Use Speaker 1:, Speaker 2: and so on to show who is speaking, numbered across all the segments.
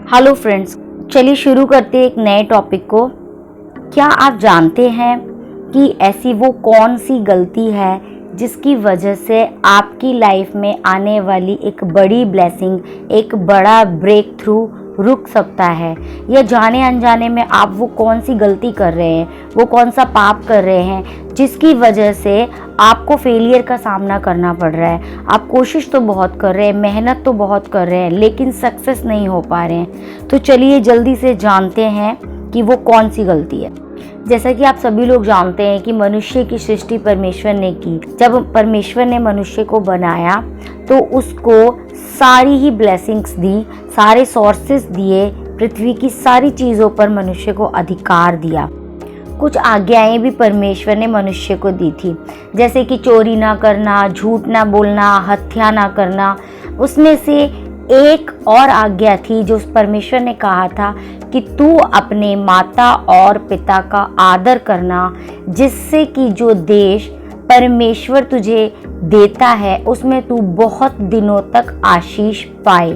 Speaker 1: Hello friends, चलिए शुरू करते हैं एक नए टॉपिक को। क्या आप जानते हैं कि ऐसी वो कौन सी गलती है जिसकी वजह से आपकी लाइफ में आने वाली एक बड़ी ब्लेसिंग, एक बड़ा ब्रेक थ्रू रुक सकता है, या जाने अनजाने में आप वो कौन सी गलती कर रहे हैं, वो कौन सा पाप कर रहे हैं जिसकी वजह से आपको फेलियर का सामना करना पड़ रहा है। आप कोशिश तो बहुत कर रहे हैं, मेहनत तो बहुत कर रहे हैं, लेकिन सक्सेस नहीं हो पा रहे हैं। तो चलिए जल्दी से जानते हैं कि वो कौन सी गलती है। जैसा कि आप सभी लोग जानते हैं कि मनुष्य की सृष्टि परमेश्वर ने की। जब परमेश्वर ने मनुष्य को बनाया तो उसको सारी ही ब्लेसिंग्स दी, सारे सोर्सेस दिए, पृथ्वी की सारी चीज़ों पर मनुष्य को अधिकार दिया। कुछ आज्ञाएं भी परमेश्वर ने मनुष्य को दी थी, जैसे कि चोरी ना करना, झूठ ना बोलना, हत्या ना करना। उसमें से एक और आज्ञा थी जो परमेश्वर ने कहा था कि तू अपने माता और पिता का आदर करना, जिससे कि जो देश परमेश्वर तुझे देता है उसमें तू बहुत दिनों तक आशीष पाए।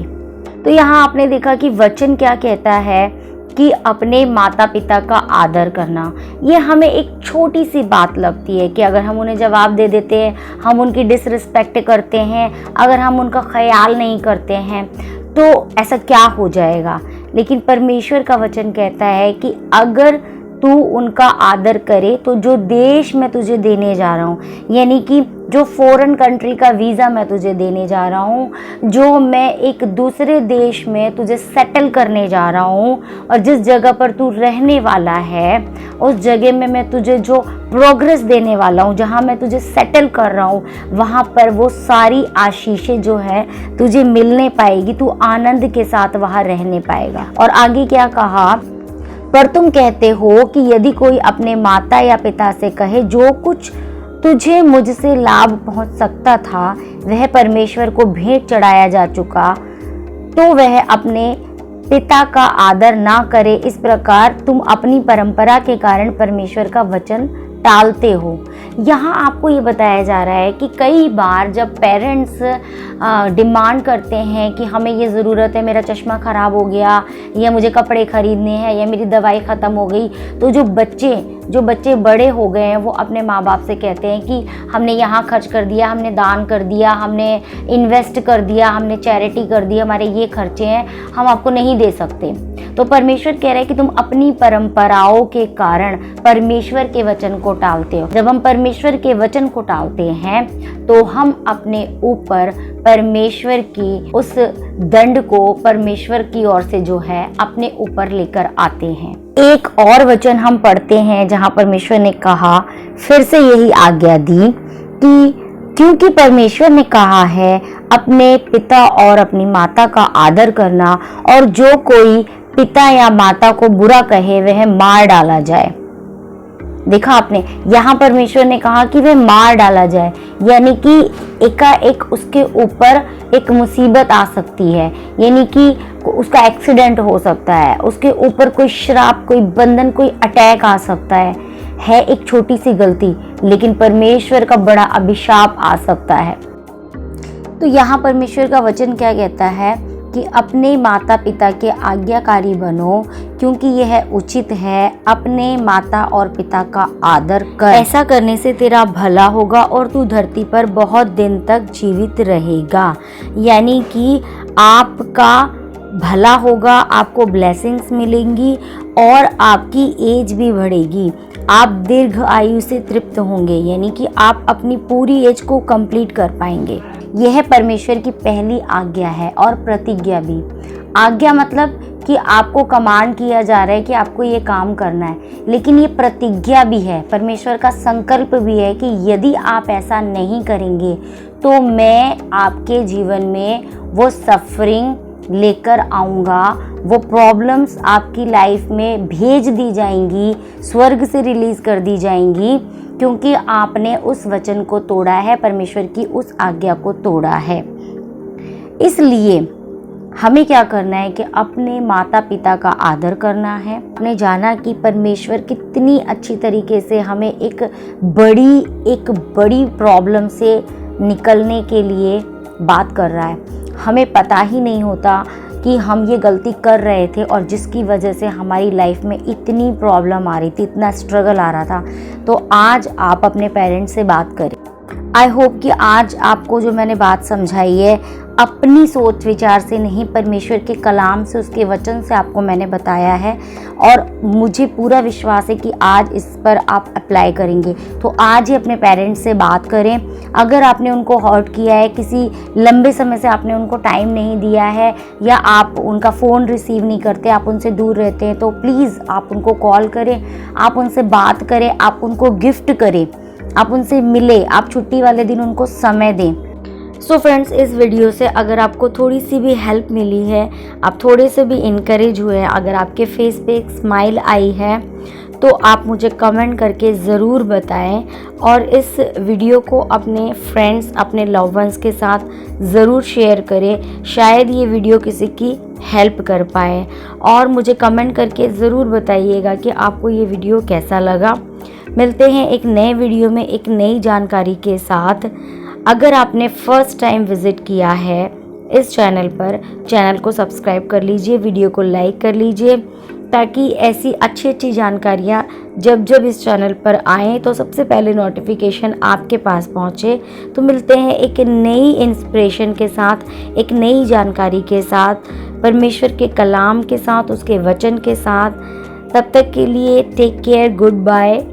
Speaker 1: तो यहाँ आपने देखा कि वचन क्या कहता है कि अपने माता पिता का आदर करना। ये हमें एक छोटी सी बात लगती है कि अगर हम उन्हें जवाब दे देते हैं, हम उनकी डिसरिस्पेक्ट करते हैं, अगर हम उनका ख्याल नहीं करते हैं तो ऐसा क्या हो जाएगा। लेकिन परमेश्वर का वचन कहता है कि अगर तू उनका आदर करे तो जो देश मैं तुझे देने जा रहा हूँ, यानी कि जो फॉरेन कंट्री का वीज़ा मैं तुझे देने जा रहा हूँ, जो मैं एक दूसरे देश में तुझे सेटल करने जा रहा हूँ, और जिस जगह पर तू रहने वाला है उस जगह में मैं तुझे जो प्रोग्रेस देने वाला हूँ, जहाँ मैं तुझे सेटल कर रहा हूँ, वहाँ पर वो सारी आशीषें जो है तुझे मिलने पाएगी। तू आनंद के साथ वहाँ रहने पाएगा। और आगे क्या कहा, पर तुम कहते हो कि यदि कोई अपने माता या पिता से कहे जो कुछ तुझे मुझसे लाभ पहुंच सकता था वह परमेश्वर को भेंट चढ़ाया जा चुका, तो वह अपने पिता का आदर ना करे। इस प्रकार तुम अपनी परंपरा के कारण परमेश्वर का वचन टालते हो। यहाँ आपको ये बताया जा रहा है कि कई बार जब पेरेंट्स डिमांड करते हैं कि हमें ये ज़रूरत है, मेरा चश्मा ख़राब हो गया, या मुझे कपड़े ख़रीदने हैं, या मेरी दवाई ख़त्म हो गई, तो जो बच्चे बड़े हो गए हैं वो अपने माँ बाप से कहते हैं कि हमने यहाँ खर्च कर दिया, हमने दान कर दिया, हमने इन्वेस्ट कर दिया, हमने चैरिटी कर दी, हमारे ये खर्चे हैं, हम आपको नहीं दे सकते। तो परमेश्वर कह रहा है कि तुम अपनी परंपराओं के कारण परमेश्वर के वचन को टालते हो। जब हम परमेश्वर के वचन को टालते हैं तो हम अपने ऊपर परमेश्वर की उस दंड को परमेश्वर की ओर से जो है अपने ऊपर लेकर आते हैं। एक और वचन हम पढ़ते हैं जहां परमेश्वर ने कहा, फिर से यही आज्ञा दी कि क्योंकि परमेश्वर ने कहा है अपने पिता और अपनी माता का आदर करना, और जो कोई पिता या माता को बुरा कहे वह मार डाला जाए। देखा आपने, यहाँ परमेश्वर ने कहा कि वह मार डाला जाए, यानी कि एकाएक उसके ऊपर एक मुसीबत आ सकती है, यानी कि उसका एक्सीडेंट हो सकता है, उसके ऊपर कोई श्राप, कोई बंधन, कोई अटैक आ सकता है एक छोटी सी गलती, लेकिन परमेश्वर का बड़ा अभिशाप आ सकता है। तो यहाँ परमेश्वर का वचन क्या कहता है कि अपने माता पिता के आज्ञाकारी बनो, क्योंकि यह उचित है। अपने माता और पिता का आदर कर, ऐसा करने से तेरा भला होगा और तू धरती पर बहुत दिन तक जीवित रहेगा। यानी कि आपका भला होगा, आपको ब्लेसिंग्स मिलेंगी और आपकी एज भी बढ़ेगी। आप दीर्घ आयु से तृप्त होंगे, यानी कि आप अपनी पूरी एज को कंप्लीट कर पाएंगे। यह परमेश्वर की पहली आज्ञा है और प्रतिज्ञा भी। आज्ञा मतलब कि आपको कमांड किया जा रहा है कि आपको ये काम करना है, लेकिन ये प्रतिज्ञा भी है, परमेश्वर का संकल्प भी है कि यदि आप ऐसा नहीं करेंगे तो मैं आपके जीवन में वो सफरिंग लेकर आऊँगा, वो प्रॉब्लम्स आपकी लाइफ में भेज दी जाएंगी, स्वर्ग से रिलीज़ कर दी जाएंगी, क्योंकि आपने उस वचन को तोड़ा है, परमेश्वर की उस आज्ञा को तोड़ा है। इसलिए हमें क्या करना है कि अपने माता पिता का आदर करना है। आपने जाना कि परमेश्वर कितनी अच्छी तरीके से हमें एक बड़ी प्रॉब्लम से निकलने के लिए बात कर रहा है। हमें पता ही नहीं होता कि हम ये गलती कर रहे थे और जिसकी वजह से हमारी लाइफ में इतनी प्रॉब्लम आ रही थी, इतना स्ट्रगल आ रहा था। तो आज आप अपने पेरेंट्स से बात करें। आई होप कि आज आपको जो मैंने बात समझाई है अपनी सोच विचार से नहीं, परमेश्वर के कलाम से, उसके वचन से आपको मैंने बताया है, और मुझे पूरा विश्वास है कि आज इस पर आप अप्लाई करेंगे। तो आज ही अपने पेरेंट्स से बात करें। अगर आपने उनको हर्ट किया है, किसी लंबे समय से आपने उनको टाइम नहीं दिया है, या आप उनका फ़ोन रिसीव नहीं करते, आप उनसे दूर रहते हैं, तो प्लीज़ आप उनको कॉल करें, आप उनसे बात करें, आप उनको गिफ्ट करें, आप उनसे मिले, आप छुट्टी वाले दिन उनको समय दें। सो फ्रेंड्स, इस वीडियो से अगर आपको थोड़ी सी भी हेल्प मिली है, आप थोड़े से भी इनकरेज हुए हैं, अगर आपके फेस पे एक स्माइल आई है, तो आप मुझे कमेंट करके ज़रूर बताएं, और इस वीडियो को अपने फ्रेंड्स, अपने लव वंस के साथ ज़रूर शेयर करें। शायद ये वीडियो किसी की हेल्प कर पाए, और मुझे कमेंट करके ज़रूर बताइएगा कि आपको ये वीडियो कैसा लगा। मिलते हैं एक नए वीडियो में एक नई जानकारी के साथ। अगर आपने फर्स्ट टाइम विज़िट किया है इस चैनल पर, चैनल को सब्सक्राइब कर लीजिए, वीडियो को लाइक कर लीजिए, ताकि ऐसी अच्छी अच्छी जानकारियाँ जब जब इस चैनल पर आएँ तो सबसे पहले नोटिफिकेशन आपके पास पहुँचे। तो मिलते हैं एक नई इंस्पिरेशन के साथ, एक नई जानकारी के साथ, परमेश्वर के कलाम के साथ, उसके वचन के साथ। तब तक के लिए टेक केयर, गुड बाय।